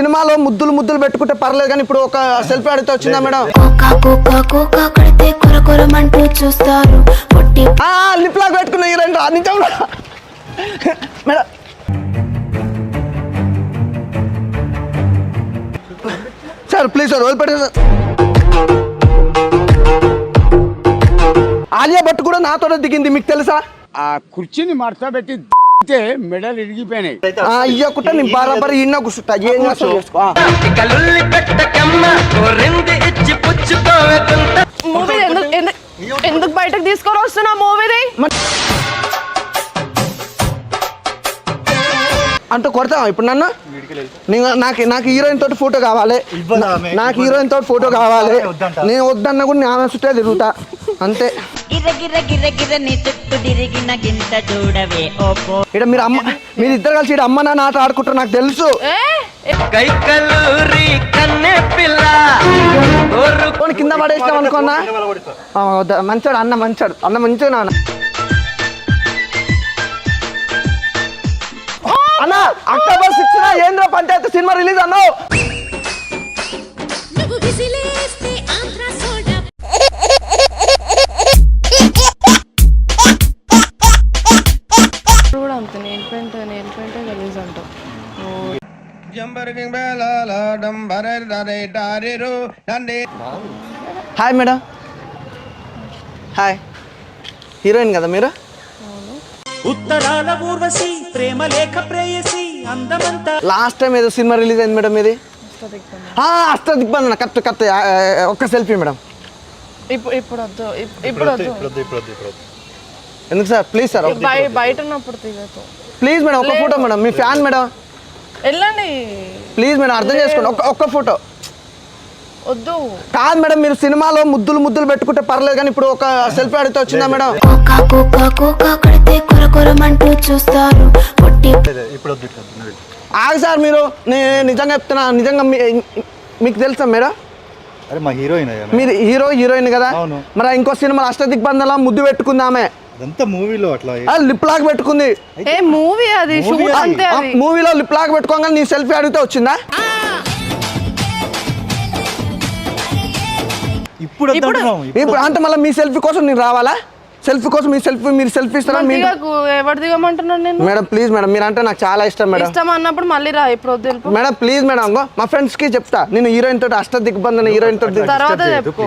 సినిమాలో ముద్దులు ముద్దులు పెట్టుకుంటే పర్లేదు కానీ ఇప్పుడు ఒక సెల్ఫీ అడిగితే వచ్చిందా మేడం? చూస్తారు లిప్ లాక్ పెట్టుకున్న హీరోయిన్ నిజం మేడం. సార్ ప్లీజ్ సార్ వదిలిపెట్టే సార్. ఆలియా భట్ కూడా నాతోనే దిగింది, మీకు తెలుసా? ఆ కుర్చీని మడతబెట్టి మెడలు ఇరిగిపోయినాయి. ఇయ్యకుంటే నేను బరాబర్ ఇన్న కూర్చుంటా. ఏం చేసుకో మూవీ ఎందుకు బయటకు తీసుకొని వస్తున్నా మూవీని? అంటూ కొడతావా ఇప్పుడు నన్ను? నాకు హీరోయిన్ తోటి ఫోటో కావాలి, నాకు హీరోయిన్ తోటి ఫోటో కావాలి. నేను వద్దన్నా కూడా నేను చుట్టే తిరుగుతా అంతే. ఇక్కడ మీరు ఇద్దరు కలిసి అమ్మ నాన్న ఆట ఆడుకుంటారు నాకు తెలుసు. కింద పడేసినాం అనుకున్నా. మంచాడు అన్న, మంచాడు అన్న, మంచిగా నాన్న. అన్న అక్టోబర్ 6 ఏంద్ర పంచాయతీ సినిమా రిలీజ్ అన్నావు. Hi madam. హాయ్, హీరోయిన్ కదా మీరు? ఉత్తరాల ఊర్వశి ప్రేమ లేఖ ప్రేయసి అందమంతా. లాస్ట్ టైం ఏదో సినిమా రిలీజ్ అయింది మేడం ఇది. అష్ట దిగ్బంధన. Correct correct. ఒక్క సెల్ఫీ మేడం. ఇప్పుడు వద్దు, ఇప్పుడు ఎందుకు సార్? ప్లీజ్ సార్ బయట ఉన్నప్పుడు తీయదు ప్లీజ్ మేడం. ఒక ఫోటో మేడం, మీ ఫ్యాన్ మేడం. వెళ్ళండి ప్లీజ్ మేడం, అర్థం చేసుకోండి. ఒక్క ఫోటో వద్దు. కాదు మేడం, మీరు సినిమాలో ముద్దులు ముద్దులు పెట్టుకుంటే పర్లేదు కానీ ఇప్పుడు ఒక సెల్ఫీ అడిగితే వచ్చిందా మేడం? చూస్తారు ఆగు సార్, మీరు నిజంగా చెప్తున్నా. నిజంగా మీకు తెలుసా మేడం? అరే మా హీరోయిన్, మీరు హీరోయిన్ కదా. మరి ఇంకో సినిమా అష్ట దిగ్బంధంలో ముద్దు పెట్టుకుందామే. అదంతా మూవీలో అట్లా లిప్ లాక్ పెట్టుకుంది. మూవీ అది షూట్ అంతే. మూవీలో లిప్ లాక్ పెట్టుకోగానే నీ సెల్ఫీ అడిగితే వచ్చిందా? ఇప్పుడు అంటే మళ్ళీ మీ సెల్ఫీ కోసం నేను రావాలా? సెల్ఫీ కోసం మీరు సెల్ఫీ ఇస్తారా? ఎవరు దిగమంటున్నాను నేను? మేడం ప్లీజ్ మేడం, మీరు అంటే నాకు చాలా ఇష్టం మేడం. ఇష్టం అన్నప్పుడు మళ్ళీ రా. ఇప్పుడు వద్దు మేడం ప్లీజ్ మేడం. మా ఫ్రెండ్స్ కి చెప్తా, నేను హీరోయిన్ తోటి అష్ట దిగ్బంధన హీరోయిన్ తోటి తర్వాత చెప్పుకో.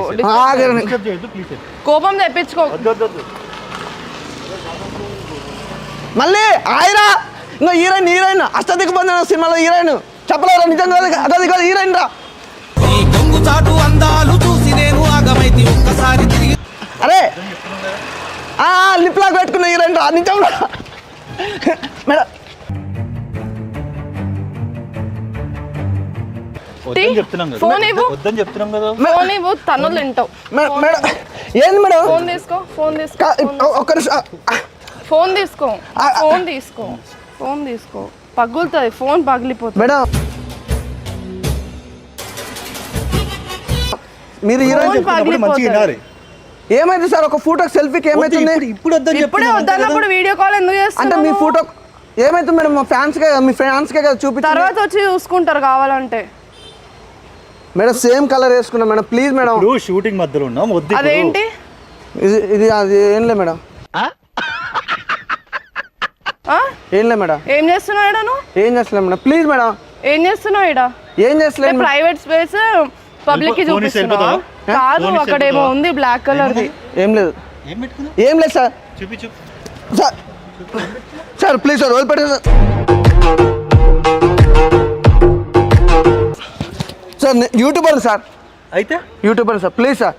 కోపం తెప్పించుకో మళ్ళీ. ఆయరా ఇంకా హీరోయిన్ అష్ట దిగ్బంధన సినిమాలో హీరోయిన్ చెప్పలేరా? నిజంగా అదే కదా హీరోయిన్ రా. అరే లిప్ లాక్ పెట్టుకున్న హీరోయిన్ రా. నిజం రా మేడం. ఫోన్ ఇవ్వు. ఫోన్ ఇవ్వు, తన్నులు తింటావు. మేడం ఏంది మేడం? ఫోన్ తీసుకో. ఒక్క నిమిషం. ఫోన్ తీసుకో. ఫోన్ తీసుకో. పగులుతుంది, ఫోన్ పగిలిపోతుంది. మేడం మీరు హీరోయిన్ ఏమైంది సార్? ఒక ఫోటో సెల్ఫీకి ఏమైతుంది? ఇప్పుడే వద్దన్నప్పుడు వీడియో కాల్ ఎందుకు చేస్తారు? అంటే మీ ఫోటో ఏమైతుంది మేడం? మా ఫ్యాన్స్కే, మీ ఫ్యాన్స్కే కదా చూపించి తర్వాత వచ్చి చూసుకుంటారు కావాలంటే. మేడం సేమ్ కలర్ వేసుకున్నా మేడం. ప్లీజ్ మేడం, షూటింగ్ మధ్యలో ఉన్నాం. అదేంటి ఇది అది ఏంలే మేడం. ఏంలే మేడం. ఏం చేస్తున్నావు ఇడా? నువ్వు ఏం చేస్తలే మేడం. Please madam. ఏం చేస్తున్నావు ఇడా? ఏం చేస్తలేదు. ప్రైవేట్ స్పేస్ పబ్లిక్ కి చూపిస్తున్నావా? కాదు, అక్కడ ఏమో ఉంది బ్లాక్ కలర్ ది. ఏం లేదు సార్. సార్ ప్లీజ్ సార్ వదిలిపెట్టే సార్. YouTuber sir. అయితే యూట్యూబర్ సార్, ప్లీజ్ సార్.